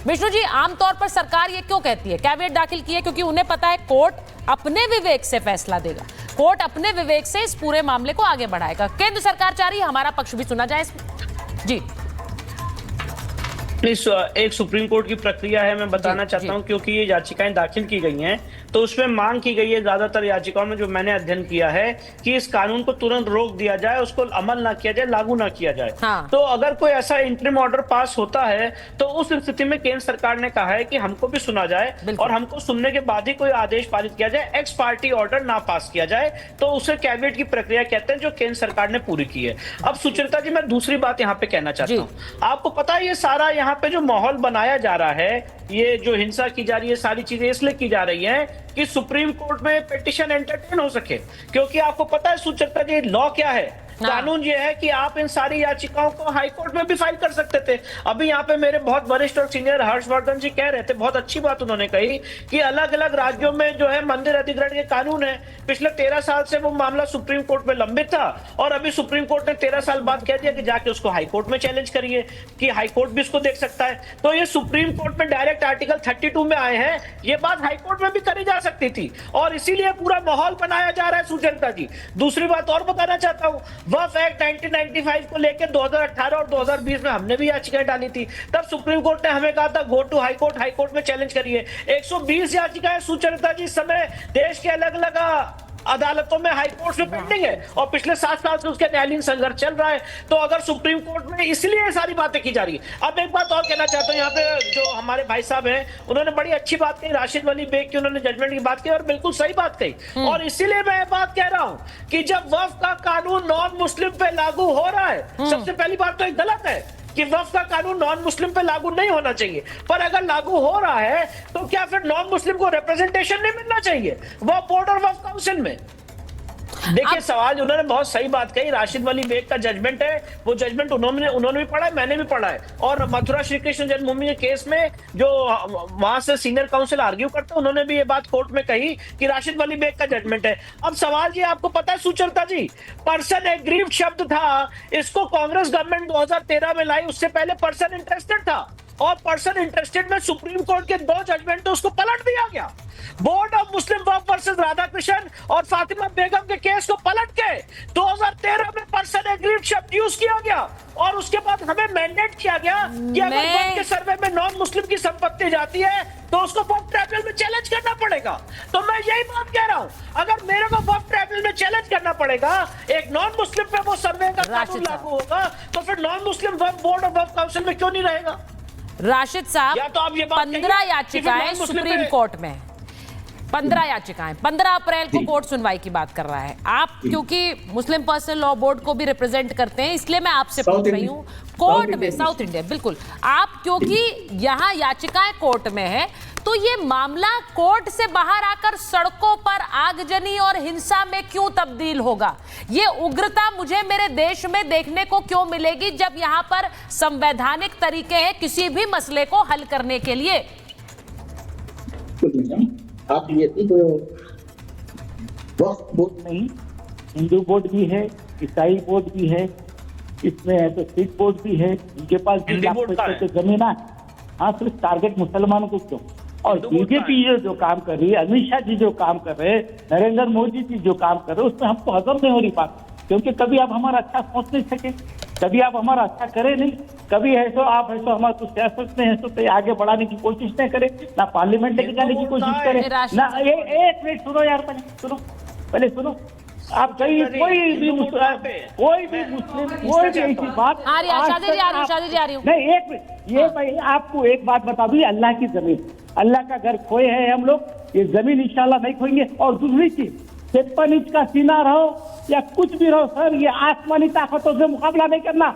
विष्णु जी, आमतौर पर सरकार ये क्यों कहती है, कैविएट दाखिल की है, क्योंकि उन्हें पता है कोर्ट अपने विवेक से फैसला देगा, कोर्ट अपने विवेक से इस पूरे मामले को आगे बढ़ाएगा। केंद्र सरकार चाह रही है, हमारा पक्ष भी सुना जाए इसमें। जी, एक सुप्रीम कोर्ट की प्रक्रिया है, मैं बताना चाहता हूं, क्योंकि ये याचिकाएं दाखिल की गई हैं तो उसमें मांग की गई है ज्यादातर याचिकाओं में, जो मैंने अध्ययन किया है, कि इस कानून को तुरंत रोक दिया जाए, उसको अमल ना किया जाए, लागू ना किया जाए। हाँ। तो अगर कोई ऐसा इंटरिम ऑर्डर पास होता है तो उस स्थिति में केंद्र सरकार ने कहा है कि हमको भी सुना जाए और हमको सुनने के बाद ही कोई आदेश पारित किया जाए, एक्स पार्टी ऑर्डर ना पास किया जाए, तो उसे कैबिनेट की प्रक्रिया कहते हैं, जो केंद्र सरकार ने पूरी की है। अब सुचरिता जी, मैं दूसरी बात यहाँ पे कहना चाहता हूँ, आपको पता है ये सारा यहाँ पे जो माहौल बनाया जा रहा है, ये जो हिंसा की जा रही है, सारी चीजें इसलिए की जा रही हैं कि सुप्रीम कोर्ट में पिटीशन एंटरटेन हो सके। क्योंकि आपको पता है सुचरिता जी, लॉ क्या है, कानून ये है कि आप इन सारी याचिकाओं को हाई कोर्ट में भी फाइल कर सकते थे। अभी यहाँ पे मेरे बहुत वरिष्ठ और सीनियर हर्षवर्धन जी कह रहे थे, बहुत अच्छी बात उन्होंने कही, कि अलग अलग राज्यों में जो है मंदिर अधिग्रहण के कानून है, पिछले 13 साल से वो मामला सुप्रीम कोर्ट में लंबित था और अभी सुप्रीम कोर्ट ने 13 साल बाद कह दिया कि जाके उसको हाई कोर्ट में चैलेंज करिए, कि हाई कोर्ट भी इसको देख सकता है। तो ये सुप्रीम कोर्ट में डायरेक्ट आर्टिकल 32 में आए हैं, ये बात हाई कोर्ट में भी करी जा सकती थी, और इसीलिए पूरा माहौल बनाया जा रहा है सुचरिता जी। दूसरी बात और बताना चाहता हूँ, वक्फ एक्ट 1995 को लेकर 2018 और 2020 में हमने भी याचिकाएं डाली थी, तब सुप्रीम कोर्ट ने हमें कहा था गो टू हाई कोर्ट में चैलेंज करिए। 120 याचिकाएं सुचरिता जी इस समय देश के अलग अलग अदालतों में, हाई कोर्ट में पेंडिंग है, और पिछले 7 साल से उसके न्यायालयीन संघर्ष चल रहा है। तो अगर सुप्रीम कोर्ट में, इसलिए ये सारी बातें की जा रही है। अब एक बात और कहना चाहता हूँ, यहाँ पे जो हमारे भाई साहब हैं, उन्होंने बड़ी अच्छी बात कही, राशिद वली बेग की उन्होंने जजमेंट की बात की और बिल्कुल सही बात कही, और इसीलिए मैं बात कह रहा हूँ कि जब वक्फ का कानून नॉन मुस्लिम पे लागू हो रहा है, सबसे पहली बात तो एक गलत है कि वक्फ का कानून नॉन मुस्लिम पे लागू नहीं होना चाहिए, पर अगर लागू हो रहा है तो क्या फिर नॉन मुस्लिम को रिप्रेजेंटेशन नहीं मिलना चाहिए वो बोर्ड और वक्फ काउंसिल में? देखिए, सवाल उन्होंने बहुत सही बात कही, राशिद वली बेग का जजमेंट है, वो जजमेंट उन्होंने भी पढ़ा है, मैंने भी पढ़ा है, और मथुरा श्री कृष्ण जन्मभूमि के केस में जो वहां से सीनियर काउंसिल आर्ग्यू करते हैं, उन्होंने भी ये बात कोर्ट में कही कि राशिद वली बेग का जजमेंट है। अब सवाल ये, आपको पता है सुचरिता जी, पर्सन एग्रीव्ड शब्द था, इसको कांग्रेस गवर्नमेंट 2013 में लाई, उससे पहले पर्सन इंटरेस्टेड था, और पर्सन इंटरेस्टेड में सुप्रीम कोर्ट के 2 जजमेंट तो उसको पलट दिया गया। Board of Muslim Waqf versus Radhakrishnan और फातिमा बेगम के केस को पलट के 2013 में पर्सन एग्रीड शब्द यूज किया गया, और उसके बाद हमें मैंडेट किया गया कि अगर वक्फ के सर्वे में नॉन मुस्लिम की संपत्ति जाती है तो उसको वक्फ ट्राइब्यूनल में चैलेंज करना पड़ेगा। तो मैं यही बात कह रहा हूं, अगर मेरे को वक्फ ट्राइब्यूनल में चैलेंज करना पड़ेगा, एक नॉन मुस्लिम पे वो सर्वे का कानून लागू होगा, तो फिर नॉन मुस्लिम वक्फ बोर्ड और वक्फ काउंसिल में क्यों नहीं रहेगा? राशिद साहब, या तो आप ये 15 याचिकाएं सुप्रीम कोर्ट में, 15 याचिकाएं, 15 अप्रैल को कोर्ट सुनवाई की बात कर रहा है। आप क्योंकि मुस्लिम पर्सनल लॉ बोर्ड को भी रिप्रेजेंट करते हैं, इसलिए मैं आपसे पूछ रही हूँ, कोर्ट में, साउथ इंडिया, बिल्कुल, आप क्योंकि यहाँ याचिकाएं कोर्ट में है, तो ये मामला कोर्ट से बाहर आकर सड़कों पर आगजनी और हिंसा में क्यों तब्दील होगा? ये उग्रता मुझे मेरे देश में देखने को क्यों मिलेगी, जब यहाँ पर संवैधानिक तरीके हैं किसी भी मसले को हल करने के लिए? आप ये तो वक्फ बोर्ड नहीं, हिंदू बोर्ड भी है, ईसाई बोर्ड भी है, इसमें है तो सिख बोर्ड भी है, उनके पास जमीन है। हाँ, सिर्फ टारगेट मुसलमानों को क्यों? और बीजेपी जो काम कर रही है, अमित शाह जी जो काम कर रहे हैं, नरेंद्र मोदी जी जो काम कर रहे हैं, उसमें हमको हजम नहीं हो रही बात, क्योंकि कभी आप हमारा अच्छा सोच नहीं सके, कभी आप हमारा अच्छा करे नहीं, कभी है तो आप है तो हमारा कुछ सियासत में है तो आगे बढ़ाने की कोशिश नहीं करे, ना पार्लियामेंट लेके जाने की कोशिश करे, ना एक मिनट सुनो यार, पहले सुनो, आप कहीं कोई भी मुस्लिम कोई भी ऐसी बात नहीं, एक मिनट, ये भाई आपको एक बात बता दूं, अल्लाह की जमीन, अल्लाह का घर खोए हैं हम लोग, ये जमीन इंशाल्लाह नहीं खोएंगे। और दूसरी चीज, 53 इंच का सीना रहो या कुछ भी रहो सर, ये आसमानी ताकतों से मुकाबला नहीं करना,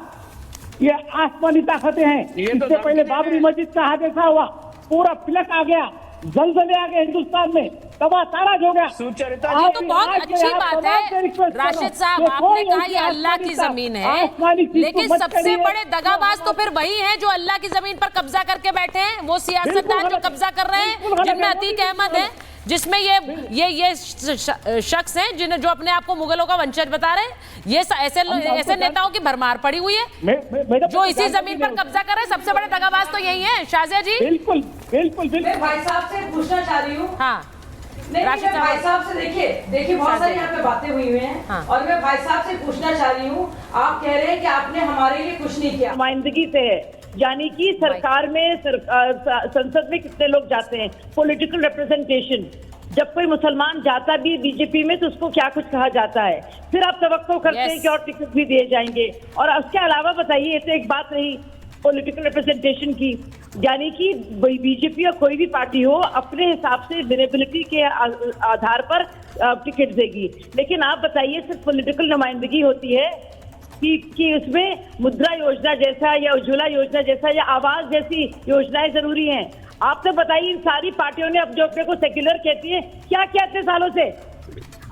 ये आसमानी ताकतें हैं। इससे पहले बाबरी मस्जिद का हादसा हुआ, पूरा फिलक आ गया, जलजले आ गए हिंदुस्तान में, तबाह ताराज हो गया। सुचरिता जी, तो बहुत अच्छी बात है राशिद साहब, आपने कहा ये अल्लाह की जमीन है, लेकिन सबसे बड़े दगाबाज तो फिर वही हैं जो अल्लाह की जमीन पर कब्जा करके बैठे हैं, वो सियासतदान जो कब्जा कर रहे हैं, जिनमें अतीक अहमद है। जिसमें ये शख्स हैं जिन्हें जो अपने आप को मुगलों का वंशज बता रहे हैं, ये ऐसे नेताओं की भरमार पड़ी हुई है जो इसी जमीन पर कब्जा कर रहे हैं। सबसे बड़े दगाबाज तो यही है शाजिया जी। बिल्कुल बिल्कुल बिल्कुल। मैं भाई साहब से पूछना चाह रही हूँ। हाँ नहीं, मैं भाई साहब से देखिए बहुत सारी यहाँ पे बातें हुई हैं। हाँ। और मैं भाई साहब से पूछना चाह रही हूँ, आप कह रहे हैं कि आपने हमारे लिए कुछ नहीं किया। नुमाइंदगी से है, यानी कि सरकार में संसद में कितने लोग जाते हैं, पॉलिटिकल रिप्रेजेंटेशन। जब कोई मुसलमान जाता भी बीजेपी में तो उसको क्या कुछ कहा जाता है, फिर आप तवक्को करते हैं कि और टिकट भी दिए जाएंगे। और उसके अलावा बताइए, ये तो एक बात रही पॉलिटिकल रिप्रेजेंटेशन की, यानी कि बीजेपी या कोई भी पार्टी हो अपने हिसाब से विनेबिलिटी के आधार पर टिकट देगी। लेकिन आप बताइए, सिर्फ पॉलिटिकल नुमाइंदगी होती है कि उसमें मुद्रा योजना जैसा या उज्ज्वला योजना जैसा या आवास जैसी योजनाएं जरूरी हैं? आप तो बताइए, इन सारी पार्टियों ने अब जो अपने को सेक्युलर कहती है, क्या किया इतने सालों से?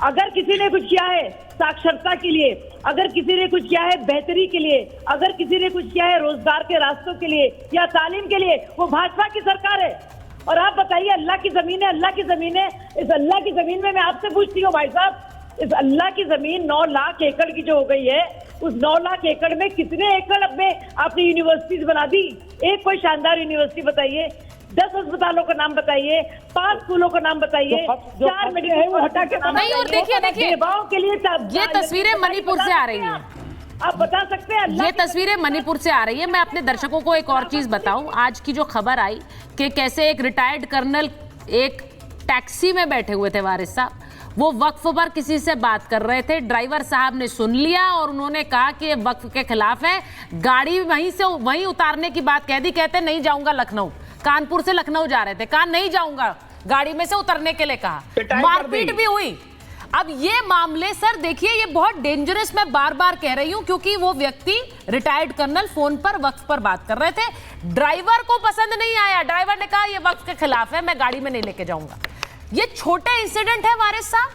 अगर किसी ने कुछ किया है साक्षरता के लिए, अगर किसी ने कुछ किया है बेहतरी के लिए, अगर किसी ने कुछ किया है रोजगार के रास्तों के लिए या तालीम के लिए, वो भाजपा की सरकार है। और आप बताइए, अल्लाह की जमीन है, अल्लाह की जमीन है। इस अल्लाह की जमीन में मैं आपसे पूछती हूँ भाई साहब, इस अल्लाह की जमीन 9 लाख एकड़ की जो हो गई है, उस 9 लाख एकड़ में कितने एकड़ आपने यूनिवर्सिटीज बना दी? एक कोई शानदार यूनिवर्सिटी बताइए, 10 अस्पतालों का नाम बताइए, 5 स्कूलों का नाम बताइए, 4 मेडिकल हटा के नाम नहीं। और देखिए के लिए ये तस्वीरें मणिपुर से आ रही हैं। आप बता सकते हैं? ये तस्वीरें मणिपुर से आ रही है। मैं अपने दर्शकों को एक और चीज बताऊं, आज की जो खबर आई कि कैसे एक रिटायर्ड कर्नल एक टैक्सी में बैठे हुए थे वारिस साहब, वो वक्फ पर किसी से बात कर रहे थे, ड्राइवर साहब ने सुन लिया और उन्होंने कहा कि ये वक्फ के खिलाफ है, गाड़ी वहीं उतारने की बात कह दी। कहते नहीं जाऊंगा लखनऊ, कानपुर से लखनऊ जा रहे थे, कहा नहीं जाऊंगा, गाड़ी में से उतरने के लिए कहा, मारपीट भी हुई। अब ये मामले सर देखिए, ये बहुत डेंजरस, मैं बार बार कह रही हूं, क्योंकि वो व्यक्ति रिटायर्ड कर्नल फोन पर वक्फ पर बात कर रहे थे, ड्राइवर को पसंद नहीं आया, ड्राइवर ने कहा ये वक्फ के खिलाफ है, मैं गाड़ी में नहीं लेके जाऊंगा। ये छोटे इंसिडेंट है वारिस साहब,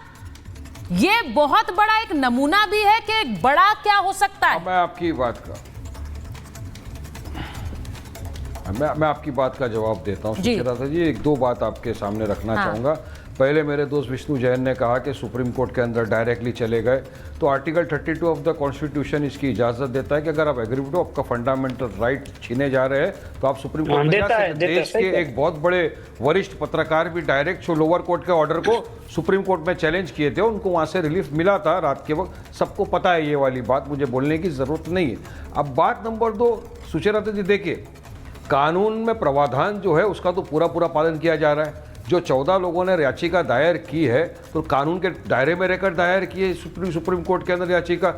ये बहुत बड़ा एक नमूना भी है कि बड़ा क्या हो सकता है। मैं आपकी बात का जवाब देता हूं सुचिता जी। एक दो बात आपके सामने रखना चाहूंगा। पहले मेरे दोस्त विष्णु जैन ने कहा कि सुप्रीम कोर्ट के अंदर डायरेक्टली चले गए, तो आर्टिकल 32 ऑफ द कॉन्स्टिट्यूशन इसकी इजाजत देता है कि अगर आप एग्री हो, आपका फंडामेंटल राइट छीने जा रहे हैं तो आप सुप्रीम कोर्ट में जा सकते हैं। देश के एक बहुत बड़े वरिष्ठ पत्रकार भी डायरेक्ट लोअर कोर्ट के ऑर्डर को सुप्रीम कोर्ट में चैलेंज किए थे, उनको वहां से रिलीफ मिला था रात के वक्त। सबको पता है ये वाली बात, मुझे बोलने की जरूरत नहीं है। अब बात नंबर 2, सुचिता जी देखिए, कानून में प्रावधान जो है उसका तो पूरा पालन किया जा रहा है। जो 14 लोगों ने याचिका दायर की है तो कानून के दायरे में रहकर दायर की है सुप्रीम कोर्ट के अंदर याचिका,